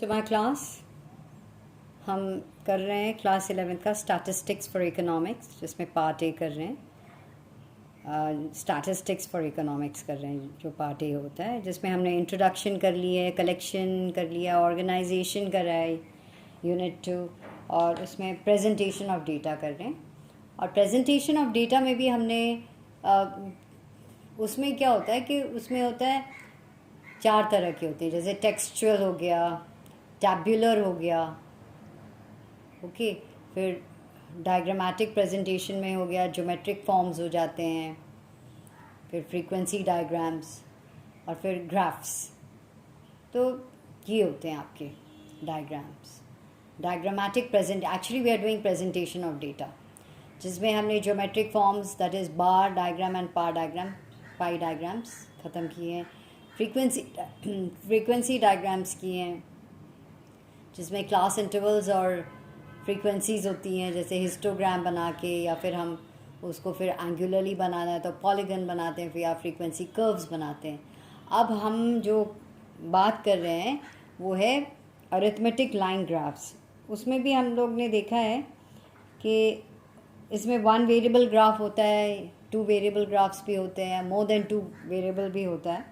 To my class. हम कर रहे हैं क्लास 11th का स्टैटिस्टिक्स फॉर इकोनॉमिक्स, जिसमें पार्ट ए कर रहे हैं। स्टैटिस्टिक्स फॉर इकोनॉमिक्स कर रहे हैं, जो पार्ट ए होता है, जिसमें हमने इंट्रोडक्शन कर ली है, कलेक्शन कर लिया, ऑर्गेनाइजेशन करा है यूनिट 2, और उसमें प्रेजेंटेशन ऑफ डेटा कर रहे हैं। और प्रेजेंटेशन ऑफ डेटा में भी हमने उसमें क्या होता है कि उसमें होता है 4 तरह के होते हैं, जैसे टेक्सचुअल हो गया, टैब्यूलर हो गया, ओके, फिर डायग्रामेटिक प्रेजेंटेशन में हो गया, ज्योमेट्रिक फॉर्म्स हो जाते हैं, फिर फ्रीक्वेंसी डायग्राम्स, और फिर ग्राफ्स। तो ये होते हैं आपके diagrams. Diagrammatic present actually we are doing presentation of data, जिसमें हमने geometric forms that is bar diagram and pie diagrams ख़त्म किए हैं। फ्रीक्वेंसी डायग्राम्स किए हैं, जिसमें क्लास इंटरवल्स और फ्रीक्वेंसीज होती हैं, जैसे हिस्टोग्राम बना के, या फिर हम उसको फिर एंगुलरली बनाना है तो पॉलीगन बनाते हैं, फिर या फ्रीक्वेंसी कर्व्स बनाते हैं। अब हम जो बात कर रहे हैं वो है अरिथमेटिक लाइन ग्राफ्स। उसमें भी हम लोग ने देखा है कि इसमें 1 वेरिएबल ग्राफ होता है, 2 वेरिएबल ग्राफ्स भी होते हैं, मोर देन 2 वेरिएबल भी होता है।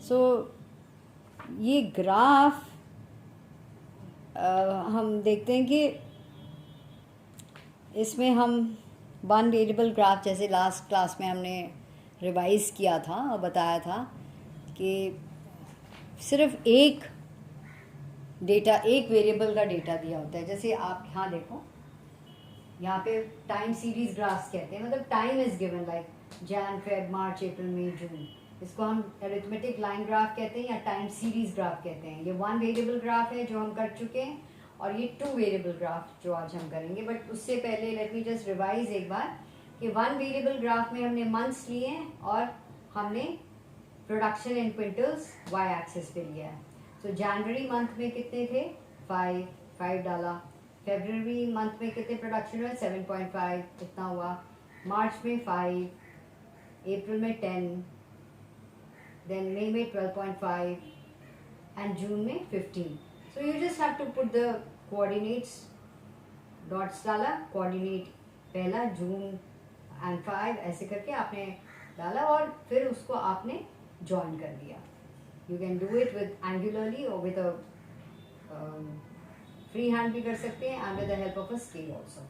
सो ये ग्राफ हम देखते हैं कि इसमें हम 1 वेरिएबल ग्राफ, जैसे लास्ट क्लास में हमने रिवाइज किया था और बताया था कि सिर्फ एक वेरिएबल का डेटा दिया होता है। जैसे आप यहाँ देखो, यहाँ पे टाइम सीरीज ग्राफ्स कहते हैं, मतलब time is given like Jan, Feb, March, April, May, June. इसको हम अरिथमेटिक लाइन ग्राफ कहते हैं या टाइम सीरीज ग्राफ कहते हैं। ये 1 वेरिएबल ग्राफ है जो हम कर चुके हैं, और ये 2 वेरिएबल ग्राफ जो आज हम करेंगे। बट उससे पहले लेट मी जस्ट रिवाइज एक बार कि 1 वेरिएबल ग्राफ में हमने मंथ्स लिए हैं और हमने production in quintals Y axis पे लिया है। तो जनवरी मंथ में कितने थे? 5 डाला। फेब्रुवरी मंथ में कितने प्रोडक्शन हुए? 7.5 इतना हुआ। मार्च में 5, अप्रैल में 10, देन मई में 12.5 एंड जून में 15। So you just have to put the coordinates, dots डाला, कोऑर्डिनेट पहला जून एंड 5 ऐसे करके आपने डाला, और फिर उसको आपने ज्वाइन कर दिया। You can do it with angularly और विद अ फ्री हैंड भी कर सकते हैं, and with the help of a scale also.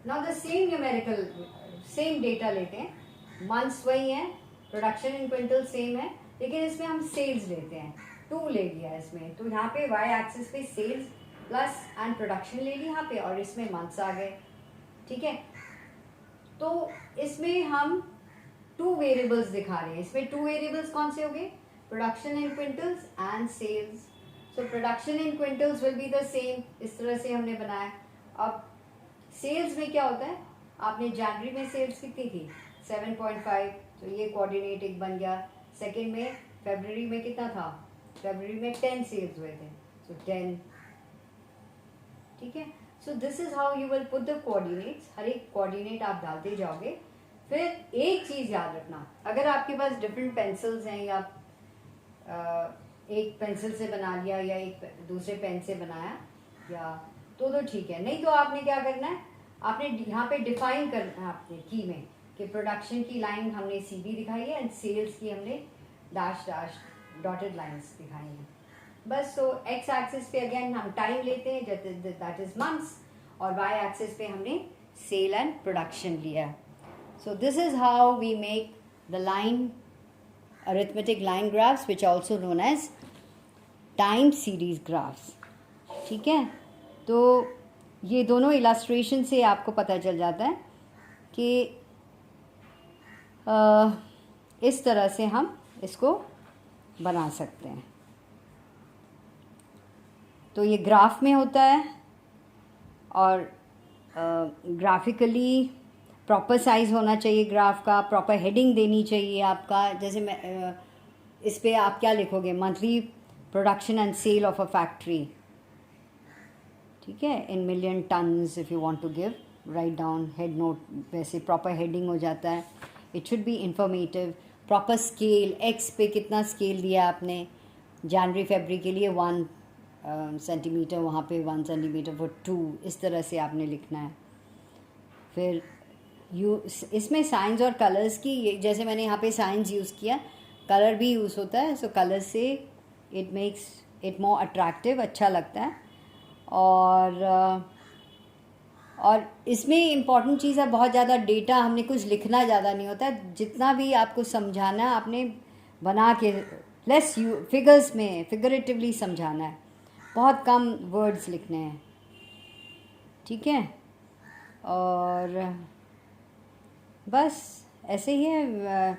Now the same numerical, same data लेते हैं, मंथ्स वही है, प्रोडक्शन इन क्विंटल सेम है, लेकिन इसमें हम सेल्स लेते हैं। 2 ले लिया इसमें, तो यहाँ पे वाई एक्सिस पे सेल्स प्लस एंड प्रोडक्शन ले ली यहाँ पे, और इसमें मंथ्स आ गए। ठीक है, तो इसमें हम 2 वेरिएबल्स दिखा रहे हैं। इसमें 2 वेरिएबल्स कौन से हो गए? Production in quintals and sales. So production in quintals will be the same, इस तरह से हमने बनाया। अब सेल्स में क्या होता है? आपने जनवरी में सेल्स कितनी थी? 7.5, तो ये कोऑर्डिनेट एक बन गया। सेकेंड में फरवरी में कितना था? फरवरी में 10 सेल्स हुए थे, सो 10। ठीक है, so this is how you will put the coordinates. हर एक कोऑर्डिनेट आप डालते जाओगे। फिर एक चीज याद रखना, अगर आपके पास डिफरेंट पेंसिल्स हैं, या एक पेंसिल से बना लिया या एक दूसरे पेन से बनाया, या तो ठीक है। नहीं तो आपने क्या करना है, आपने यहाँ पे डिफाइन करना है आपने की में कि प्रोडक्शन की लाइन हमने सीधी दिखाई है एंड सेल्स की हमने डैश डैश डॉटेड लाइंस दिखाई हैं, बस। सो एक्स एक्सिस पे अगेन हम टाइम लेते हैं, दैट इज मंथ्स, और वाई एक्सिस पे हमने सेल एंड प्रोडक्शन लिया। So this is how we make the line arithmetic line graphs, which also known as time series graphs. ठीक है, तो ये दोनों इलास्ट्रेशन से आपको पता चल जाता है कि इस तरह से हम इसको बना सकते हैं। तो ये ग्राफ में होता है, और ग्राफिकली प्रॉपर साइज होना चाहिए ग्राफ का, प्रॉपर हेडिंग देनी चाहिए आपका। जैसे मैं इस पे आप क्या लिखोगे? Monthly production and sale of a factory. ठीक है, in million tons if you want to give, write down head note, वैसे प्रॉपर हेडिंग हो जाता है। It should be informative. Proper scale, X पे कितना स्केल दिया आपने, जनवरी फरवरी के लिए 1, सेंटीमीटर, वहाँ पे 1 सेंटीमीटर फॉर 2, इस तरह से आपने लिखना है. फिर इसमें साइंस और कलर्स की, जैसे मैंने यहाँ पे साइंस यूज़ किया, कलर भी यूज़ होता है. सो कलर से it makes it more attractive, अच्छा लगता है. और इसमें इम्पॉर्टेंट चीज़ है, बहुत ज़्यादा डेटा, हमने कुछ लिखना ज़्यादा नहीं होता है. जितना भी आपको समझाना है आपने बना के, लेस फिगर्स में फिगरेटिवली समझाना है, बहुत कम वर्ड्स लिखने हैं. ठीक है. और बस ऐसे ही है.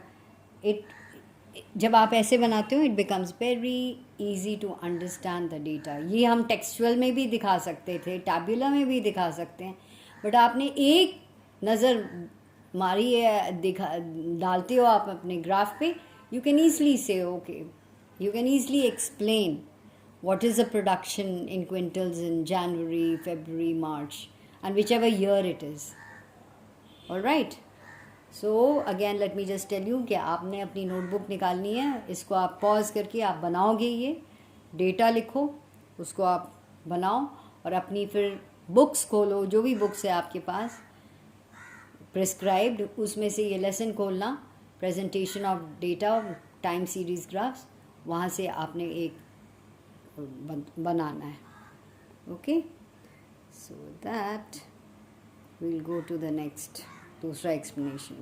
जब आप ऐसे बनाते हो, it becomes very easy to understand the data. ये हम टेक्सचुअल में भी दिखा सकते थे, टैब्यूलर में भी दिखा सकते हैं, बट आपने एक नज़र मारी है, डालते हो आप अपने ग्राफ पे, यू कैन ईजली से okay, you can easily explain what is the production in quintals in January, February, March, and whichever year it is. All right. So again let me just tell you कि आपने अपनी notebook निकालनी है, इसको आप pause करके आप बनाओगे, ये डेटा लिखो, उसको आप बनाओ, और अपनी फिर बुक्स खोलो, जो भी बुक्स है आपके पास प्रिस्क्राइब्ड, उसमें से ये लेसन खोलना, presentation of data, time series graphs, वहाँ से आपने एक बनाना है. Okay. So that we'll go to the next दूसरा explanation.